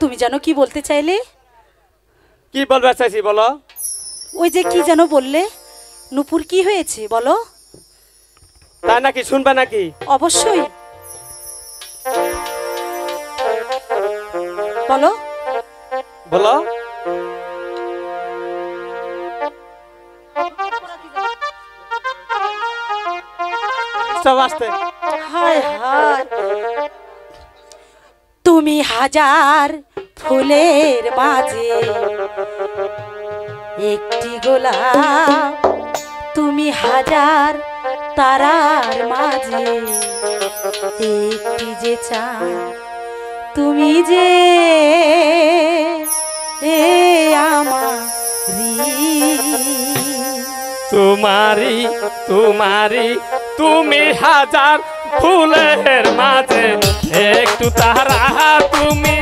তুমি জানো কি বলতে চাইলে? কি বলবে চাইছি বলো। ওই যে কি যেন বললে, নুপুর কি হয়েছে বলো? তাই নাকি, শুনবে নাকি? অবশ্যই বলো। বলো। সব আসতে। হায় হায়, তুমি হাজার ফুলের মাঝে একটি গোলাপ, তুমি হাজার তারার মাঝে একটি যে চাঁদ, তুমি যে আমারি। তোমারি তোমারি তুমি হাজার ফুলের মাঝে একটু তারা, তুমি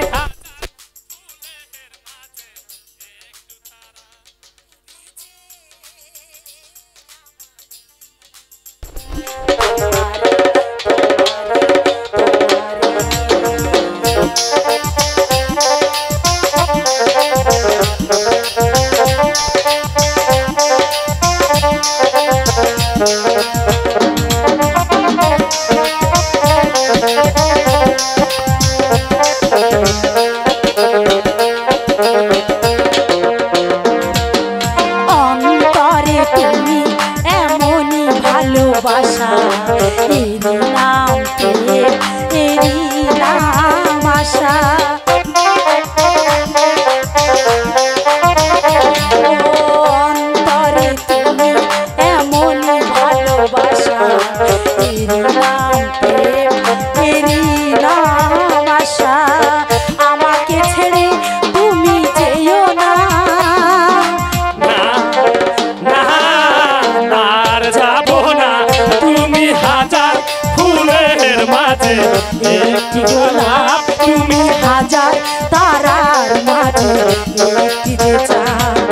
অন্তরে তুমি এমনই ভালোবাসা, এরই নাম প্রেম, এরই নাম আশা। অন্তরে তুমি এমনই ভালোবাসা, এরই নাম প্রেম, এরই নাম আশা। আমাকে ছেড়ে তুমি যেও না, আর যাব না। তুমি হাজার ফুলের মাঝে একটি গোলাপ, তুমি হাজার তারার মাঝে একটি যে চাঁদ।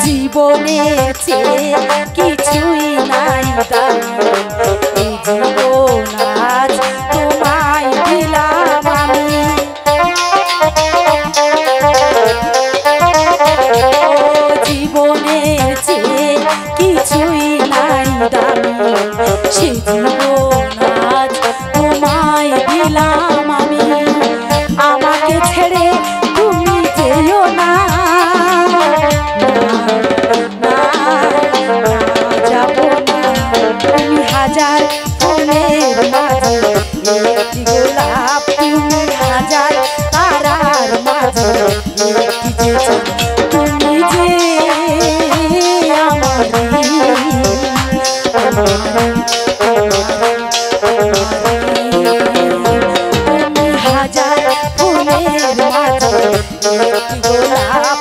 জীবনের চেয়ে কিছুই নাই দামি, এই জীবন আজ তোমায় দিলাম আমি। জীবনের চেয়ে কিছুই নাই দামি, সে জীবন আজ তোমায় দিলাম আমি। আমাকে ছেড়ে তুমি যেও না, যাব না। তুমি হাজার ফুলের মাঝে একটি গোলাপ, তুমি হাজার তারার মাঝে একটি যে চাঁদ, তুমি যে আমারি। তুমি হাজার ফুলের মাঝে একটি গোলাপ,